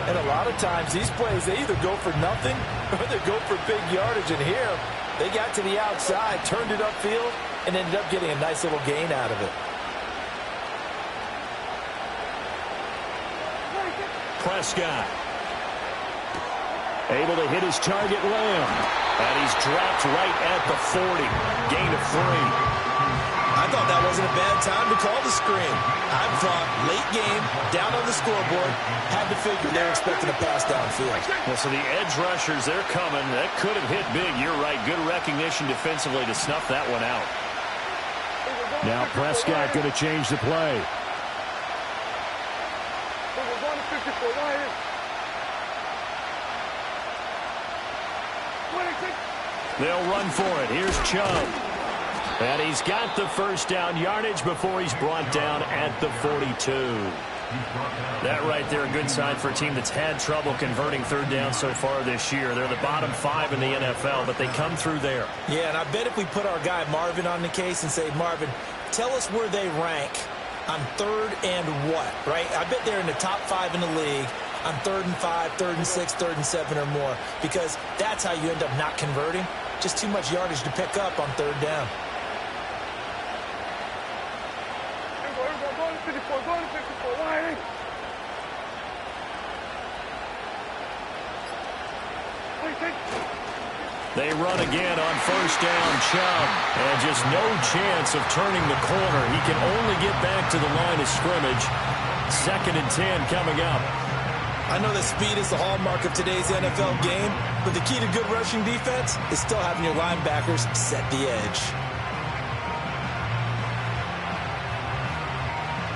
And a lot of times these plays, they either go for nothing or they go for big yardage. And here, they got to the outside, turned it upfield, and ended up getting a nice little gain out of it. Prescott. Able to hit his target, Lamb. And he's dropped right at the 40. Gain of 3. I thought that wasn't a bad time to call the screen. I thought late game, down on the scoreboard, had to figure they were expecting a pass downfield. Well, so the edge rushers, they're coming. That could have hit big. You're right. Good recognition defensively to snuff that one out. Now Prescott going to change the play. They'll run for it. Here's Chubb. And he's got the first down yardage before he's brought down at the 42. That right there, a good sign for a team that's had trouble converting third down so far this year. They're the bottom 5 in the NFL, but they come through there. Yeah, and I bet if we put our guy Marvin on the case and say, Marvin, tell us where they rank on third and what, right? I bet they're in the top 5 in the league on 3rd and 5, 3rd and 6, 3rd and 7 or more, because that's how you end up not converting. Just too much yardage to pick up on third down. They run again on first down, Chubb. And just no chance of turning the corner. He can only get back to the line of scrimmage. 2nd and 10 coming up. I know that speed is the hallmark of today's NFL game, but the key to good rushing defense is still having your linebackers set the edge.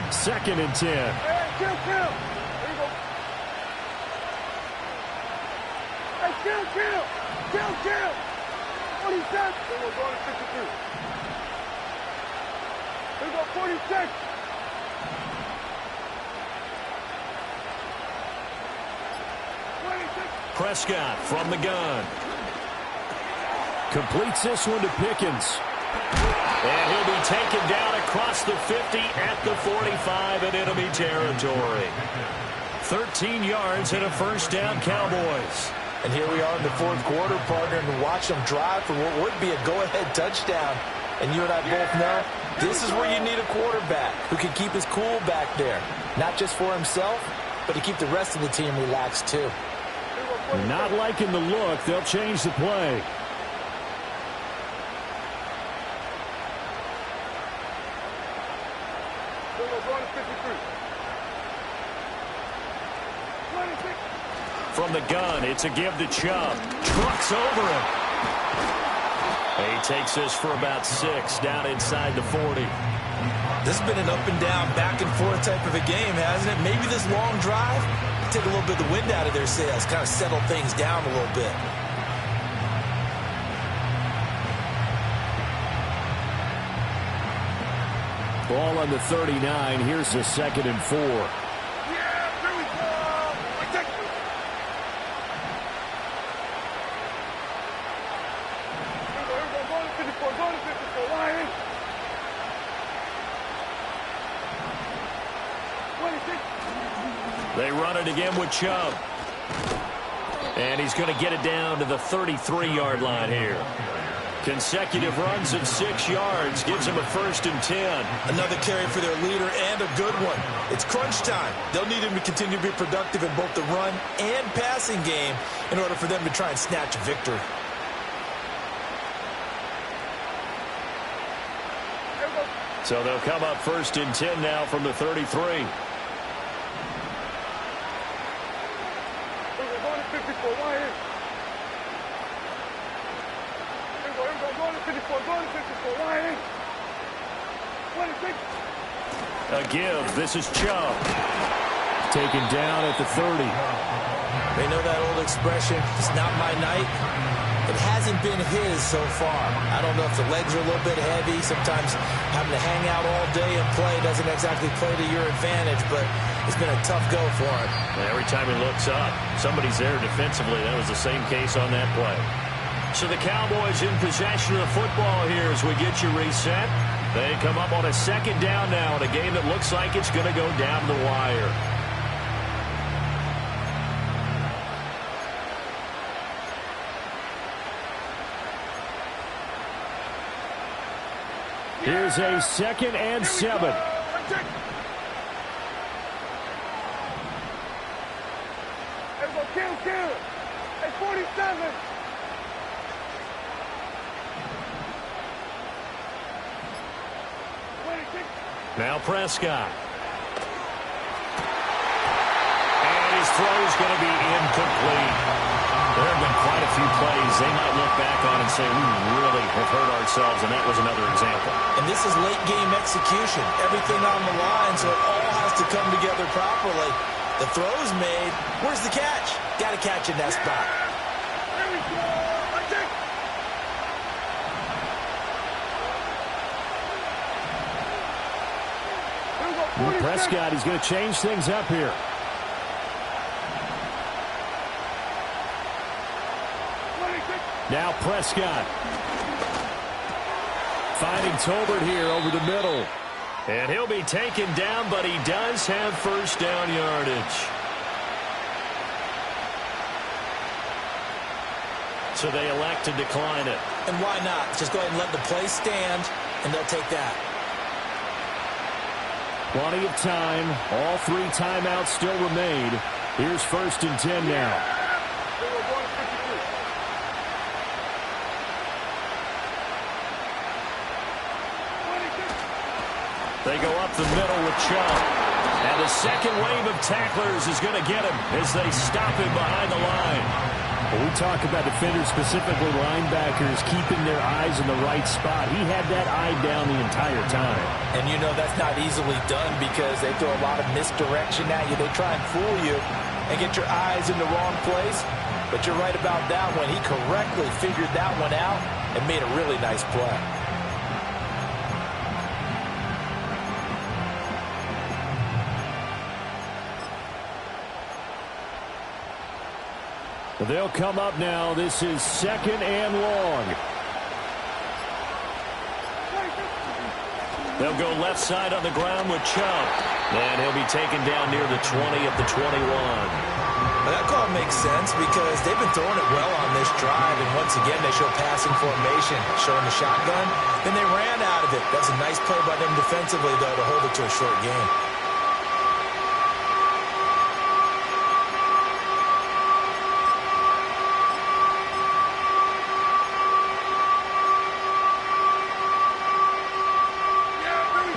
2nd and 10. Hey, kill. There you go. Hey, kill. 46. Then we're going to 52. Here we go, 46. Prescott from the gun. Completes this one to Pickens. And he'll be taken down across the 50 at the 45 in enemy territory. 13 yards and a first down, Cowboys. And here we are in the 4th quarter, partner, and watch them drive for what would be a go-ahead touchdown. And you and I both know this is where you need a quarterback who can keep his cool back there. Not just for himself, but to keep the rest of the team relaxed too. Not liking the look. They'll change the play. From the gun, it's a give to Chubb. Trucks over him. He takes this for about 6 down inside the 40. This has been an up and down, back and forth type of a game, hasn't it? Maybe this long drive take a little bit of the wind out of their sails, kind of settle things down a little bit. Ball on the 39. Here's the 2nd and 4. They run it again with Chubb. And he's going to get it down to the 33-yard line here. Consecutive runs at 6 yards gives him a 1st and 10. Another carry for their leader and a good one. It's crunch time. They'll need him to continue to be productive in both the run and passing game in order for them to try and snatch a victory. So they'll come up 1st and 10 now from the 33. A give. This is Chubb. Taken down at the 30. They know that old expression, it's not my night. It hasn't been his so far. I don't know if the legs are a little bit heavy. Sometimes having to hang out all day and play doesn't exactly play to your advantage, but it's been a tough go for him. Every time he looks up, somebody's there defensively. That was the same case on that play. So the Cowboys in possession of the football here as we get you reset. They come up on a 2nd down now in a game that looks like it's going to go down the wire. Here's a 2nd and 7. Kill. Hey, 47. Now Prescott. And his throw's going to be incomplete. There have been quite a few plays they might look back on and say, we really have hurt ourselves, and that was another example. And this is late-game execution. Everything on the line, so it all has to come together properly. The throw's made. Where's the catch? Got to catch in that spot. There we go. Let's take. Prescott, he's going to change things up here. Now Prescott. Finding Tolbert here over the middle. And he'll be taken down, but he does have first down yardage. So they elect to decline it. And why not? Just go ahead and let the play stand, and they'll take that. Plenty of time. All 3 timeouts still remain. Here's 1st and 10 now. They go up the middle with Chubb. And the second wave of tacklers is going to get him as they stop him behind the line. When we talk about defenders, specifically linebackers, keeping their eyes in the right spot, he had that eye down the entire time. And you know that's not easily done because they throw a lot of misdirection at you. They try and fool you and get your eyes in the wrong place. But you're right about that one. He correctly figured that one out and made a really nice play. They'll come up now. This is 2nd and long. They'll go left side on the ground with Chubb. And he'll be taken down near the 20 at the 21. Well, that call makes sense because they've been throwing it well on this drive. And once again, they show passing formation, showing the shotgun. Then they ran out of it. That's a nice play by them defensively, though, to hold it to a short game.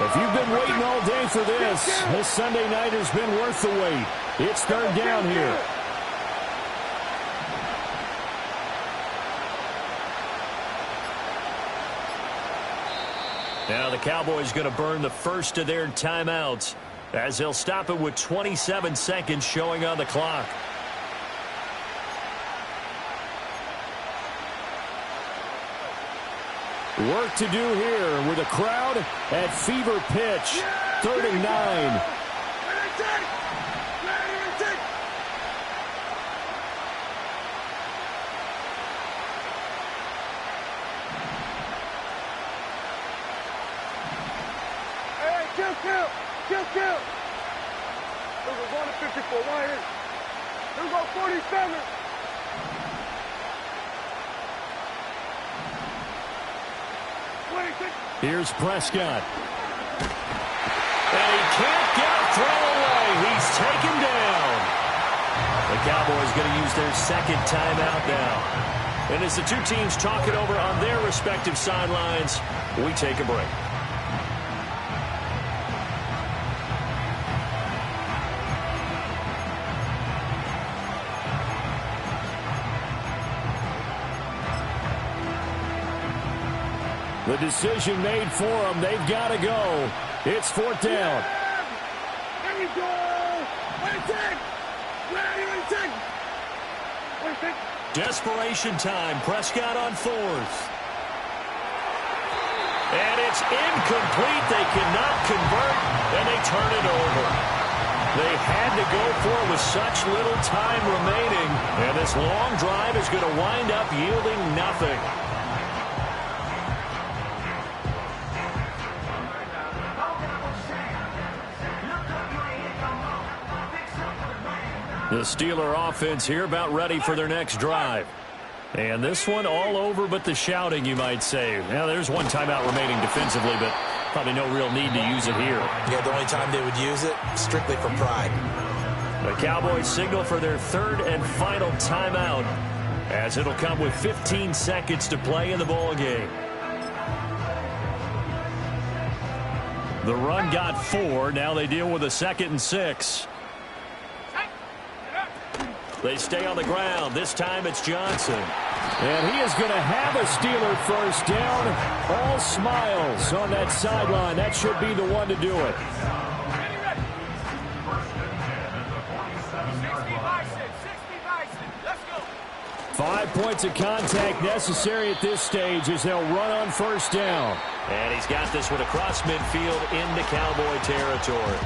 If you've been waiting all day for this Sunday night has been worth the wait. It's 3rd down here. Now the Cowboys going to burn the first of their timeouts as they'll stop it with 27 seconds showing on the clock. Work to do here with a crowd at fever pitch. 3rd and 9. Hey, kill. There we go, 154, right here. There we go, 47. Here's Prescott. And he can't get a throw away. He's taken down. The Cowboys going to use their 2nd timeout now. And as the 2 teams talk it over on their respective sidelines, we take a break. The decision made for them. They've got to go. It's 4th down. There we go. Desperation time. Prescott on 4th. And it's incomplete. They cannot convert, and they turn it over. They had to go for it with such little time remaining, and this long drive is going to wind up yielding nothing. The Steeler offense here about ready for their next drive. And this one all over but the shouting, you might say. Now, there's 1 timeout remaining defensively, but probably no real need to use it here. Yeah, the only time they would use it, strictly for pride. The Cowboys signal for their 3rd and final timeout, as it'll come with 15 seconds to play in the ball game. The run got 4. Now they deal with a 2nd and 6. They stay on the ground. This time it's Johnson. And he is going to have a Steeler first down. All smiles on that sideline. That should be the one to do it. 5 points of contact necessary at this stage as they'll run on first down. And he's got this one across midfield into Cowboy territory.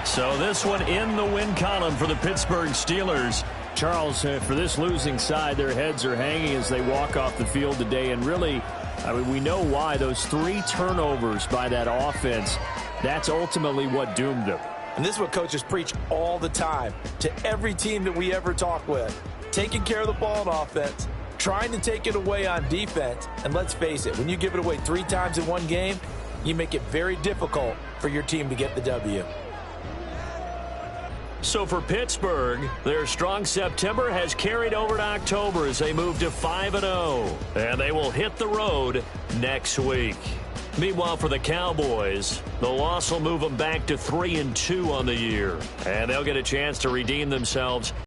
So this one in the win column for the Pittsburgh Steelers. Charles, for this losing side, their heads are hanging as they walk off the field today. And really, I mean, we know why. Those 3 turnovers by that offense, that's ultimately what doomed them. And this is what coaches preach all the time to every team that we ever talk with. Taking care of the ball on offense, trying to take it away on defense. And let's face it, when you give it away 3 times in one game, you make it very difficult for your team to get the W. So for Pittsburgh, their strong September has carried over to October as they move to 5-0. And they will hit the road next week. Meanwhile, for the Cowboys, the loss will move them back to 3-2 on the year. And they'll get a chance to redeem themselves